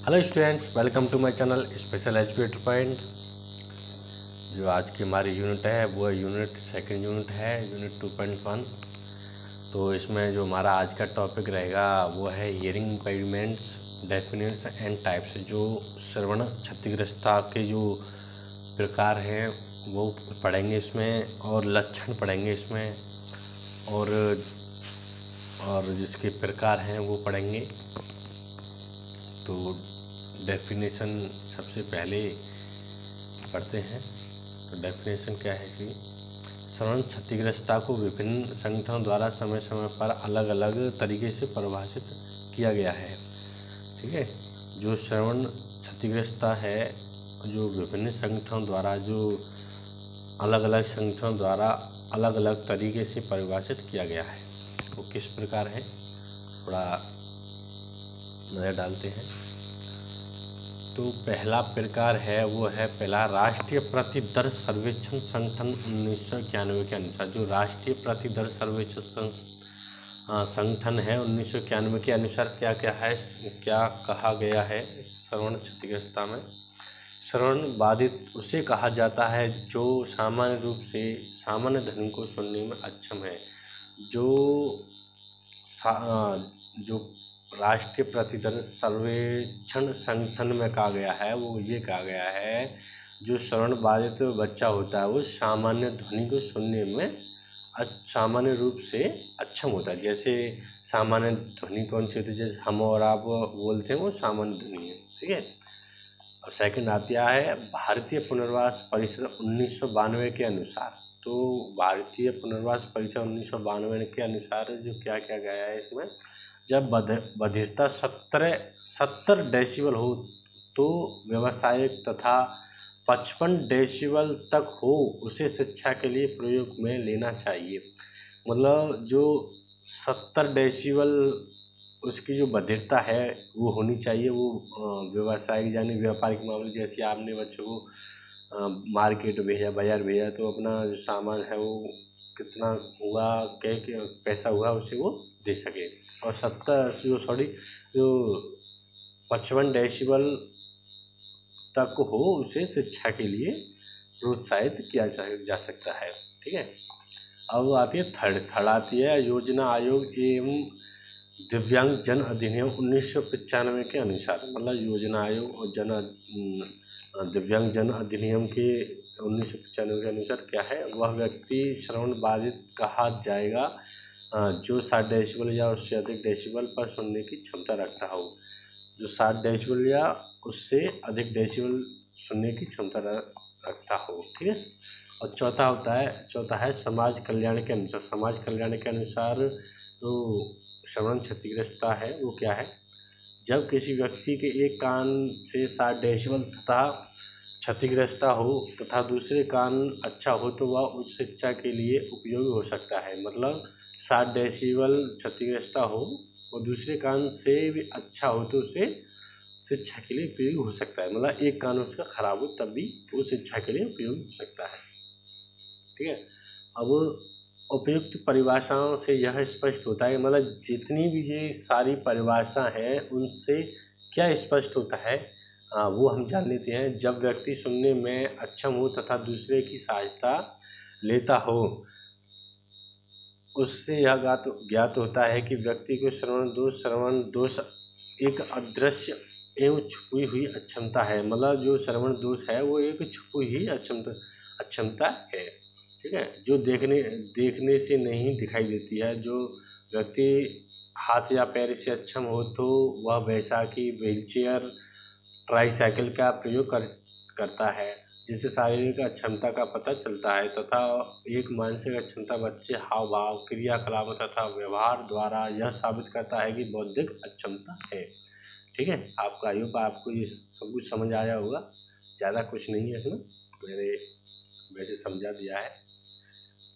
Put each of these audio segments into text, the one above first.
Hello students, welcome to my channel special educator point. जो आज की हमारी यूनिट है वो सेकंड यूनिट है, यूनिट 2.1। तो इसमें जो हमारा आज का टॉपिक रहेगा वो है hearing impairments, definition and types. जो श्रवण क्षतिग्रस्तता के जो प्रकार हैं वो पढ़ेंगे इसमें, और लक्षण पढ़ेंगे इसमें, और जिसके प्रकार हैं वो पढ़ेंगे। तो डेफिनेशन सबसे पहले पढ़ते हैं। तो डेफिनेशन क्या है इसकी? श्रवण क्षतिग्रस्तता को विभिन्न संगठनों द्वारा समय समय पर अलग अलग तरीके से परिभाषित किया गया है। ठीक है, जो श्रवण क्षतिग्रस्तता है जो विभिन्न संगठनों द्वारा अलग अलग तरीके से परिभाषित किया गया है। वो किस प्रकार है, थोड़ा नज़र डालते हैं। तो पहला प्रकार है वो है पहला राष्ट्रीय प्रतिदर सर्वेक्षण संगठन 1991 के अनुसार। जो राष्ट्रीय प्रतिदर सर्वेक्षण संगठन है 1991 के अनुसार क्या कहा गया है श्रवण क्षतिग्रस्तता में? श्रवण बाधित उसे कहा जाता है जो सामान्य रूप से सामान्य ध्वनि को सुनने में अक्षम है। जो राष्ट्रीय प्रतिदर सर्वेक्षण संगठन में कहा गया है वो ये कहा गया है जो श्रवण बाधित बच्चा होता है वो सामान्य ध्वनि को सुनने में सामान्य रूप से अक्षम होता है। जैसे सामान्य ध्वनि कौन सी होती है? जैसे हम और आप बोलते हैं वो सामान्य ध्वनि है। ठीक है। और सेकंड आता है भारतीय पुनर्वास परिषद 1992 के अनुसार। तो भारतीय पुनर्वास परिषद 1992 के अनुसार जो क्या गया है इसमें, जब बधिरता 70 डेसिबल हो तो व्यावसायिक तथा 55 डेसिबल तक हो उसे शिक्षा के लिए प्रयोग में लेना चाहिए। मतलब जो 70 डेसिबल उसकी जो बधिरता है वो होनी चाहिए। वो व्यावसायिक यानी व्यापारिक मामले, जैसे आपने बच्चों को मार्केट भेजा, बाजार भेजा, तो अपना जो सामान है वो कितना हुआ, क्या पैसा हुआ उसे वो दे सके। और 55 डेसिबल तक हो उसे शिक्षा के लिए प्रोत्साहित किया जा सकता है। ठीक है। अब आती है थर्ड आती है योजना आयोग एवं दिव्यांग जन अधिनियम 1995 के अनुसार। मतलब योजना आयोग और दिव्यांग जन अधिनियम के 1995 के अनुसार क्या है, वह व्यक्ति श्रवण बाधित कहा जाएगा जो 60 डेसिबल या उससे अधिक डेसिबल पर सुनने की क्षमता रखता हो। जो 60 डेसिबल या उससे अधिक डेसिबल सुनने की क्षमता रखता हो। ठीक है। और चौथा है समाज कल्याण के अनुसार। समाज कल्याण के अनुसार जो श्रवण क्षतिग्रस्तता है वो क्या है, जब किसी व्यक्ति के एक कान से 60 डेसिबल तथा क्षतिग्रस्तता हो तथा दूसरे कान अच्छा हो तो वह उच्च शिक्षा के लिए उपयोगी हो सकता है। मतलब 60 डेसिबल क्षतिग्रस्तता हो और दूसरे कान से भी अच्छा हो तो उसे शिक्षा के लिए उपयोगी हो सकता है। मतलब एक कान उसका खराब हो तब भी वो शिक्षा के लिए उपयोगी हो सकता है। ठीक है। अब उपयुक्त परिभाषाओं से यह स्पष्ट होता है, मतलब जितनी भी ये सारी परिभाषा हैं उनसे क्या स्पष्ट होता है वो हम जान लेते हैं। जब व्यक्ति सुनने में अक्षम हो तथा दूसरे की सहायता लेता हो उससे यह ज्ञात होता है कि व्यक्ति को श्रवण दोष एक अदृश्य एवं छुपी हुई अक्षमता है। मतलब जो श्रवण दोष है वो एक छुपी हुई अक्षमता है। ठीक है। जो देखने से नहीं दिखाई देती है। जो व्यक्ति हाथ या पैर से अक्षम हो तो वह बैसाखी, व्हीलचेयर, ट्राईसाइकिल का प्रयोग करता है, जिससे शारीरिक अक्षमता का पता चलता है। तथा एक मानसिक अक्षमता बच्चे हाव भाव, क्रियाकलाप तथा व्यवहार द्वारा यह साबित करता है कि बौद्धिक अक्षमता है। ठीक है। आपको ये सब कुछ समझ आया होगा, ज़्यादा कुछ नहीं है इसमें, मैंने वैसे समझा दिया है।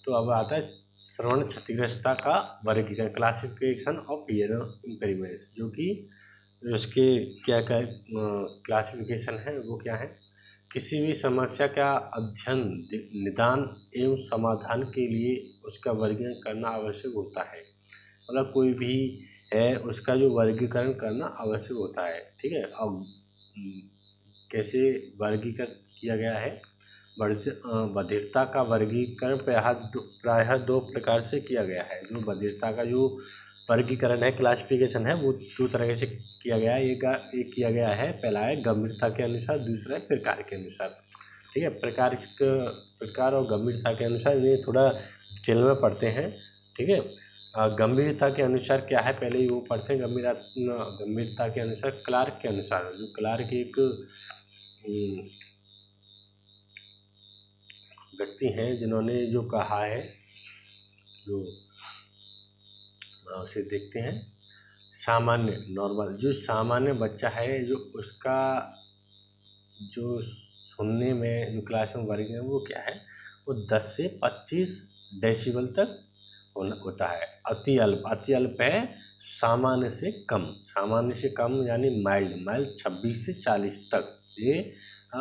तो अब आता है श्रवण क्षतिग्रस्तता का वर्गीकरण, क्लासिफिकेशन ऑफ हियरिंग इम्पेयरमेंट्स। जो कि उसके क्या क्लासिफिकेशन है वो क्या है, किसी भी समस्या का अध्ययन, निदान एवं समाधान के लिए उसका वर्गीकरण करना आवश्यक होता है। मतलब कोई भी है उसका जो वर्गीकरण करना आवश्यक होता है। ठीक है, अब कैसे वर्गीकृत किया गया है? बधिरता का वर्गीकरण प्रायः दो प्रकार से किया गया है। जो बधिरता का जो वर्गीकरण है, क्लासिफिकेशन है, वो दो तरह से किया गया है। एक किया गया है, पहला है गंभीरता के अनुसार, दूसरा है प्रकार के अनुसार। ठीक है, प्रकार और गंभीरता के अनुसार ये थोड़ा डिटेल में पढ़ते हैं। ठीक है, गंभीरता के अनुसार क्या है, पहले ही वो पढ़ते हैं। गंभीरता के अनुसार क्लार्क के अनुसार, जो क्लार्क एक व्यक्ति हैं जिन्होंने जो कहा है, जो उसे देखते हैं, सामान्य नॉर्मल, जो सामान्य बच्चा है, जो उसका जो सुनने में जो क्लास में वर्ग है वो क्या है, वो 10 से 25 डेसिबल तक होता है। अति अल्प है सामान्य से कम यानी माइल्ड 26 से 40 तक, ये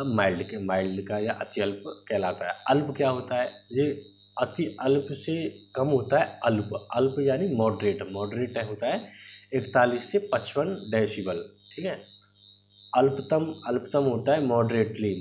माइल्ड का या अति अल्प कहलाता है। अल्प क्या होता है? ये अति अल्प से कम होता है अल्प यानी मॉडरेट होता है 41 से 55 डेसिबल। ठीक है, अल्पतम होता है मॉडरेटली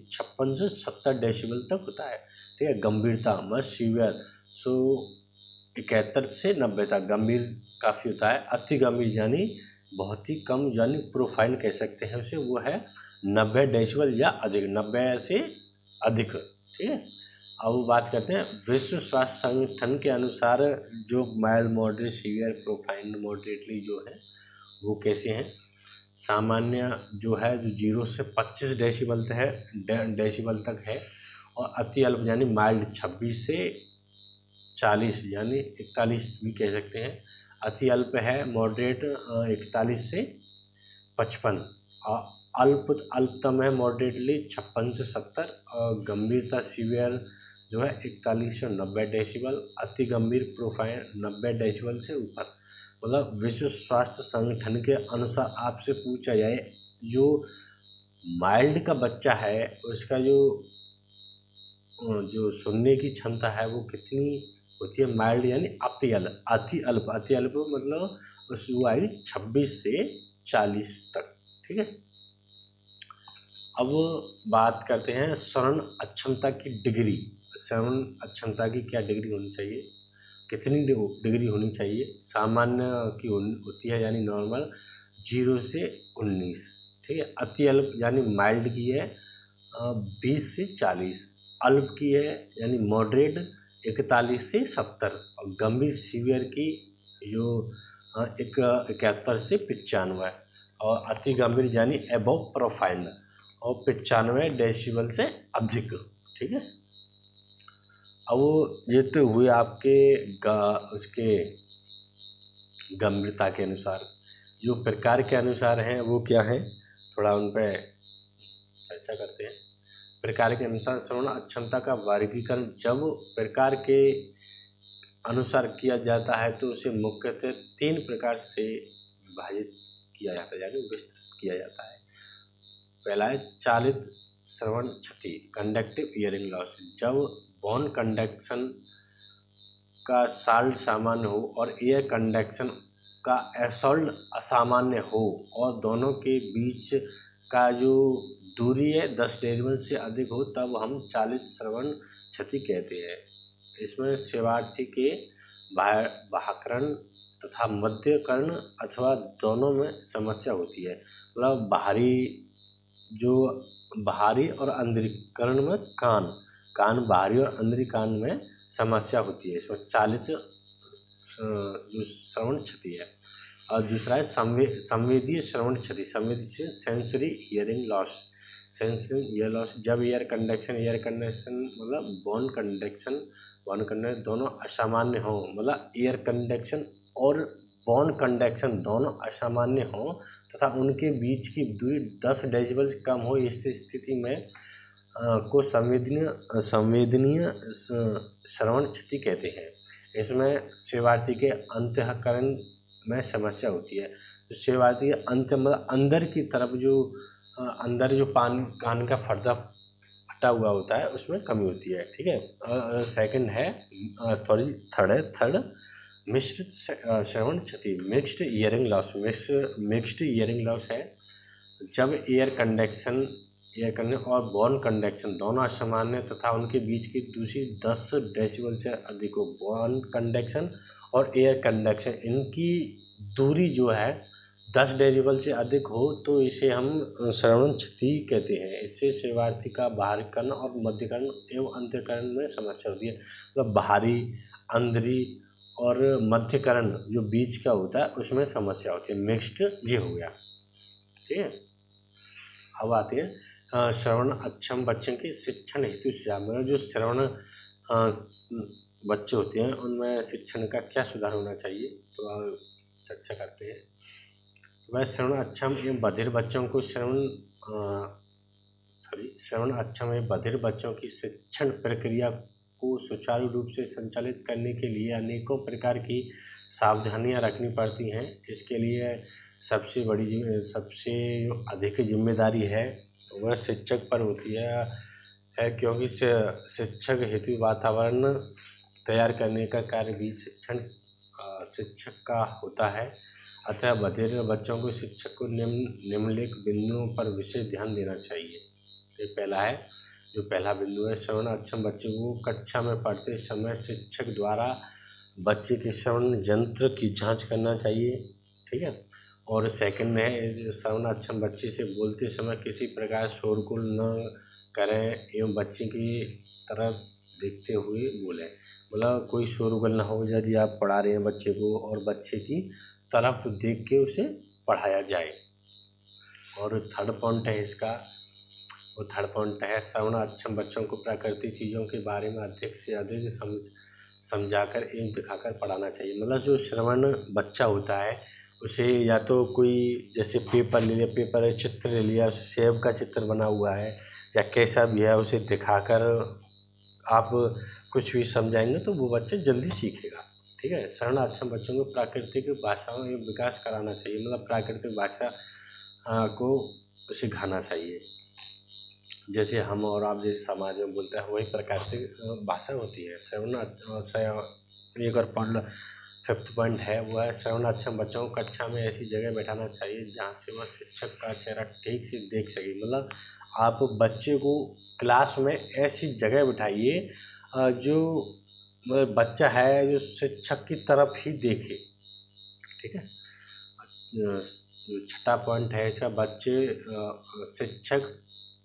56 से 70 डेसिबल तक होता है। ठीक है, गंभीरता मस्ट सीवियर 71 से 90 तक गंभीर काफ़ी होता है। अति गंभीर यानी बहुत ही कम, यानी प्रोफाइल कह सकते हैं उसे, वो है 90 डेसिबल या अधिक, 90 से अधिक। ठीक है, अब बात करते हैं विश्व स्वास्थ्य संगठन के अनुसार जो mild, moderate, severe, profile, moderately जो है वो कैसे हैं। सामान्य जो है जो 0 से 25 डेसिबल तक है, और अति अल्प यानी माइल्ड 26 से 40 यानी 41 भी कह सकते हैं। अति अल्प है मॉडरेट 41 से 55, और अल्पतम है मॉडरेटली 56 से 70, और गंभीरता सीवियर जो है 41 से 90 डेसिबल, अति गंभीर प्रोफाइल 90 डेसिबल से ऊपर। मतलब विश्व स्वास्थ्य संगठन के अनुसार आपसे पूछा जाए जो माइल्ड का बच्चा है उसका जो सुनने की क्षमता है वो कितनी होती है, माइल्ड यानी अति अल्प मतलब उसकी वो आई 26 से 40 तक। ठीक है, अब बात करते हैं श्रवण अक्षमता की डिग्री। श्रवण अक्षमता की क्या डिग्री होनी चाहिए, कितनी डिग्री होनी चाहिए? सामान्य की होती है यानी नॉर्मल 0 से 19। ठीक है, अति अल्प यानी माइल्ड की है 20 से 40, अल्प की है यानी मॉडरेट 41 से 70, और गंभीर सीवियर की जो 71 से 95, और अति गंभीर यानी एबव प्रोफाइल और 95 डेसिबल से अधिक। ठीक है, अब ये तो हुए आपके उसके गंभीरता के अनुसार। जो प्रकार के अनुसार हैं वो क्या है, थोड़ा उन पर चर्चा करते हैं। प्रकार के अनुसार श्रवण अक्षमता का वर्गीकरण जब प्रकार के अनुसार किया जाता है तो उसे मुख्यतः 3 प्रकार से विभाजित किया जाता है, यानी विस्तृत किया जाता है। पहला है चालित श्रवण क्षति, कंडक्टिव हियरिंग लॉस। जब बोन कंडक्शन का साल्ट सामान्य हो और एयर कंडक्शन का एसॉल्ट असामान्य हो, और दोनों के बीच का जो दूरी है 10 डेसिबल से अधिक हो, तब हम चालित श्रवण क्षति कहते हैं। इसमें सेवार्थी के बाह्यकर्ण तथा मध्य कर्ण अथवा दोनों में समस्या होती है। मतलब बाहरी और अंदरी कर्ण में कान बाहरी और अंदरी कान में समस्या होती है, इसमें चालित जो श्रवण क्षति है। और दूसरा है संवेदीय श्रवण क्षति, संवेदीय सेंसरी हियरिंग लॉस। जब एयर कंडक्शन मतलब बोन कंडक्शन दोनों असामान्य हो, मतलब एयर कंडक्शन और बोन कंडक्शन दोनों असामान्य हो तथा उनके बीच की दूरी 10 डेसिबल से कम हो, इस स्थिति में को संवेदनीय श्रवण क्षति कहते हैं। इसमें सेवार्थी के अंतःकरण में समस्या होती है। तो सेवार्थी के अंत मतलब अंदर की तरफ अंदर जो कान का पर्दा फटा हुआ होता है उसमें कमी होती है। ठीक है, सेकंड है थर्ड मिश्रित श्रवण क्षति, mixed hearing loss. Mixed hearing loss है जब एयर कंडक्शन और बोन कंडक्शन दोनों असामान्य तथा उनके बीच की दूरी 10 डेसिबल से अधिक हो। बोन कंडक्शन और एयर कंडक्शन इनकी दूरी जो है 10 डेसिबल से अधिक हो तो इसे हम श्रवण क्षति कहते हैं। इससे सेवार्थी का बाहरी कर्ण और मध्यकर्ण एवं अंतःकर्ण में समस्या होती है। मतलब बाहरी, अंदरी और मध्यकर्ण जो बीच का होता है उसमें समस्या होती है। मिक्स्ड ये हो गया, ठीक है। अब आते हैं श्रवण अक्षम बच्चों की शिक्षण हेतु सुझाव। मतलब जो श्रवण बच्चे होते हैं उनमें शिक्षण का क्या सुधार होना चाहिए, तो आप चर्चा करते हैं। वह श्रवण अक्षम एवं बधिर बच्चों को श्रवण अक्षम एवं बधिर बच्चों की शिक्षण प्रक्रिया को सुचारू रूप से संचालित करने के लिए अनेकों प्रकार की सावधानियां रखनी पड़ती हैं। इसके लिए सबसे अधिक जिम्मेदारी है वह शिक्षक पर होती है क्योंकि शिक्षक हेतु वातावरण तैयार करने का कार्य भी शिक्षक का होता है। अतः बधिर बच्चों को शिक्षक को निम्नलिखित बिंदुओं पर विशेष ध्यान देना चाहिए। ये पहला बिंदु है, श्रवण अक्षम बच्चे को कक्षा में पढ़ते समय शिक्षक द्वारा बच्चे के श्रवण यंत्र की जांच करना चाहिए, ठीक है। और सेकंड है, श्रवण अक्षम बच्चे से बोलते समय किसी प्रकार शोरगुल न करें एवं बच्चे की तरफ देखते हुए बोलें। मतलब कोई शोरगुल ना हो यदि आप पढ़ा रहे हैं बच्चे को और बच्चे की तरफ देख के उसे पढ़ाया जाए। और थर्ड पॉइंट है श्रवण अक्षम बच्चों को प्राकृतिक चीज़ों के बारे में अधिक से अधिक समझाकर एवं दिखाकर पढ़ाना चाहिए। मतलब जो श्रवण बच्चा होता है उसे या तो कोई जैसे पेपर ले लिया, पेपर चित्र ले लिया, उसे सेब का चित्र बना हुआ है या कैसा भी है उसे दिखाकर आप कुछ भी समझाएंगे तो वो बच्चा जल्दी सीखेगा, ठीक है। श्रवण अक्षम बच्चों को प्राकृतिक भाषाओं में विकास कराना चाहिए। मतलब प्राकृतिक भाषा को सिखाना चाहिए। जैसे हम और आप जैसे समाज में बोलते हैं वही प्राकृतिक भाषा होती है। एक और पॉइंट 5th पॉइंट है वो है श्रवण अक्षम बच्चों को कक्षा में ऐसी जगह बैठाना चाहिए जहाँ से वह शिक्षक का चेहरा ठीक से देख सके। मतलब आप बच्चे को क्लास में ऐसी जगह बिठाइए जो बच्चा है जो शिक्षक की तरफ ही देखे, ठीक है। छठा पॉइंट है इसका, बच्चे शिक्षक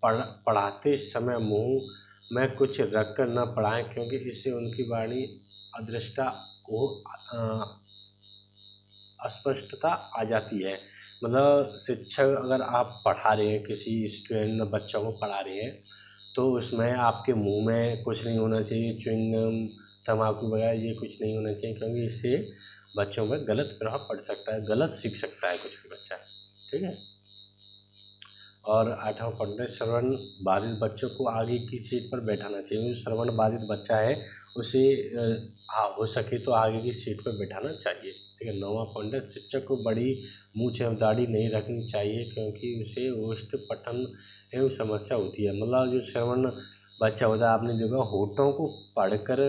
पढ़ाते समय मुंह में कुछ रखकर न पढ़ाएं क्योंकि इससे उनकी वाणी अदृष्टा को अस्पष्टता आ जाती है। मतलब शिक्षक अगर आप पढ़ा रहे हैं किसी स्टूडेंट बच्चों को पढ़ा रहे हैं तो उसमें आपके मुंह में कुछ नहीं होना चाहिए, च्युइंगम तम्बाकू वगैरह ये कुछ नहीं होना चाहिए क्योंकि इससे बच्चों पर गलत प्रभाव पड़ सकता है, गलत सीख सकता है कुछ भी बच्चा, ठीक है। और 8वां पॉइंट है श्रवण बाधित बच्चों को आगे की सीट पर बैठाना चाहिए। जो श्रवण बाधित बच्चा है उसे हो सके तो आगे की सीट पर बैठाना चाहिए, ठीक है। 9वां पॉइंट है शिक्षक को बड़ी मूंछ एवं दाढ़ी नहीं रखनी चाहिए क्योंकि उसे ओष्ठ पठन एवं समस्या होती है। मतलब जो श्रवण बच्चा होता है आपने देखा होठों को पढ़कर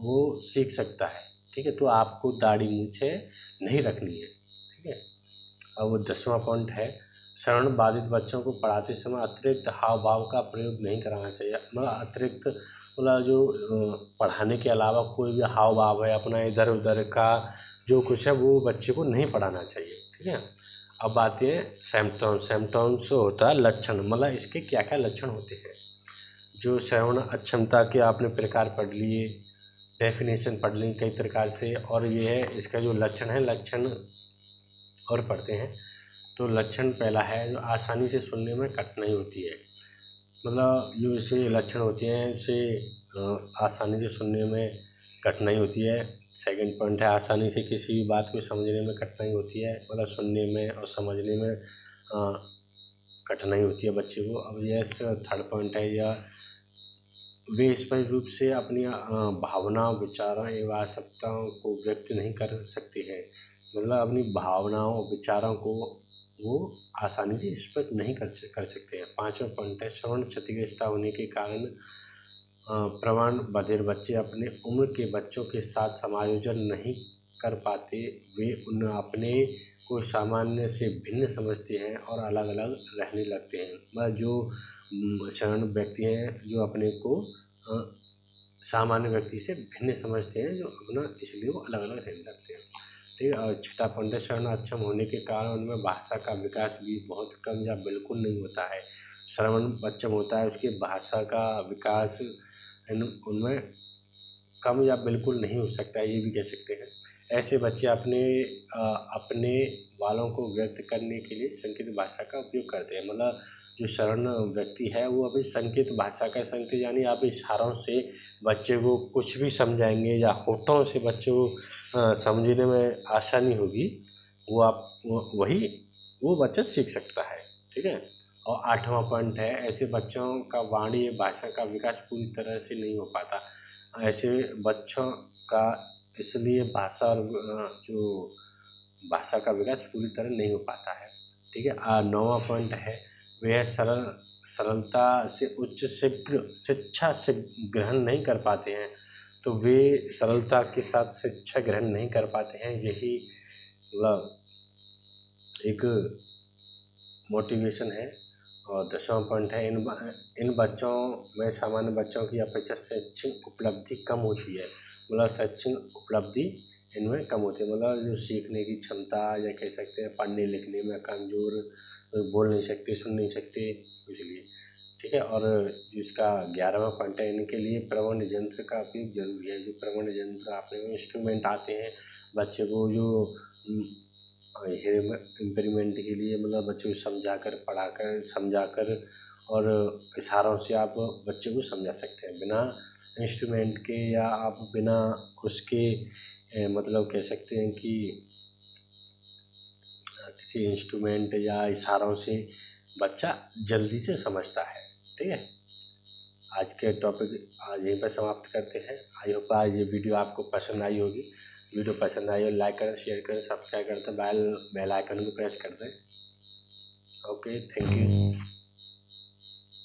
वो सीख सकता है, ठीक है। तो आपको दाढ़ी मूंछे नहीं रखनी है, ठीक है। अब वो 10वां पॉइंट है श्रवण बाधित बच्चों को पढ़ाते समय अतिरिक्त हाव भाव का प्रयोग नहीं कराना चाहिए। मतलब अतिरिक्त मतलब जो पढ़ाने के अलावा कोई भी हाव भाव है अपना इधर उधर का जो कुछ है वो बच्चे को नहीं पढ़ाना चाहिए, ठीक है। अब आते हैं सिम्टम्स होता है लक्षण। मतलब इसके क्या क्या लक्षण होते हैं। जो श्रवण अक्षमता के आपने प्रकार पढ़ लिए, डेफिनेशन पढ़ ली कई प्रकार से, और ये है इसका जो लक्षण और पढ़ते हैं। तो लक्षण पहला है जो आसानी से सुनने में कठिनाई होती है। मतलब जो इसके लक्षण होते हैं इसे आसानी से सुनने में कठिनाई होती है। सेकंड पॉइंट है आसानी से किसी भी बात को समझने में कठिनाई होती है। मतलब सुनने में और समझने में कठिनाई होती है बच्चे को। अब यह थर्ड पॉइंट है या वे स्पष्ट रूप से अपनी भावनाओं, विचारों एवं आवश्यकताओं को व्यक्त नहीं कर सकते हैं। मतलब अपनी भावनाओं, विचारों को वो आसानी से स्पष्ट नहीं कर सकते हैं। 5वां पॉइंट है श्रवण क्षतिग्रस्त होने के कारण प्रमाण बधिर बच्चे अपने उम्र के बच्चों के साथ समायोजन नहीं कर पाते, वे उन अपने को सामान्य से भिन्न समझते हैं और अलग अलग रहने लगते हैं। मतलब जो शरण व्यक्ति हैं जो अपने को सामान्य व्यक्ति से भिन्न समझते हैं, जो अपना इसलिए वो अलग अलग रहने लगते हैं। ठीक है। और छठा पॉइंट, शरण अक्षम होने के कारण उनमें भाषा का विकास भी बहुत कम या बिल्कुल नहीं होता है। श्रवण अक्षम होता है, उसकी भाषा का विकास उनमें कम या बिल्कुल नहीं हो सकता है, ये भी कह सकते हैं। ऐसे बच्चे अपने वालों को व्यक्त करने के लिए संकेत भाषा का उपयोग करते हैं। मतलब जो शरण व्यक्ति है वो अभी संकेत भाषा का संकेत यानी आप इशारों से बच्चे को कुछ भी समझाएंगे या होठों से बच्चे को समझने में आसानी होगी, वो बच्चा सीख सकता है। ठीक है। और 8वां पॉइंट है, ऐसे बच्चों का वाणी भाषा का विकास पूरी तरह से नहीं हो पाता। ऐसे बच्चों का इसलिए जो भाषा का विकास पूरी तरह नहीं हो पाता है। ठीक है। 9वां पॉइंट है, वह सरलता से उच्च शिक्षा से ग्रहण नहीं कर पाते हैं। तो वे सरलता के साथ शिक्षा ग्रहण नहीं कर पाते हैं, यही मतलब एक मोटिवेशन है। और 10वां पॉइंट है, इन बच्चों में सामान्य बच्चों की अपेक्षा शैक्षिक उपलब्धि कम होती है। मतलब शैक्षिक उपलब्धि इनमें कम होती है, मतलब जो सीखने की क्षमता या कह सकते हैं पढ़ने लिखने में कमज़ोर, बोल नहीं सकते, सुन नहीं सकते, इसलिए। ठीक है। और जिसका 11वां पॉइंट है, इनके लिए प्रवण यंत्र का उपयोग जरूरी है। जो प्रवण यंत्र आपने इंस्ट्रूमेंट आते हैं बच्चे को जो इम्प्लीमेंट के लिए, मतलब बच्चे को समझाकर और इशारों से आप बच्चे को समझा सकते हैं। बिना इंस्ट्रूमेंट के या आप बिना उसके मतलब कह सकते हैं कि किसी इंस्ट्रूमेंट या इशारों से बच्चा जल्दी से समझता है। ठीक है। आज के टॉपिक आज यहीं पर समाप्त करते हैं। आई होप आज ये वीडियो आपको पसंद आई होगी। वीडियो पसंद आई हो लाइक करें, शेयर करें, सब्सक्राइब करते बेल आइकन को प्रेस कर दें। Okay, thank you.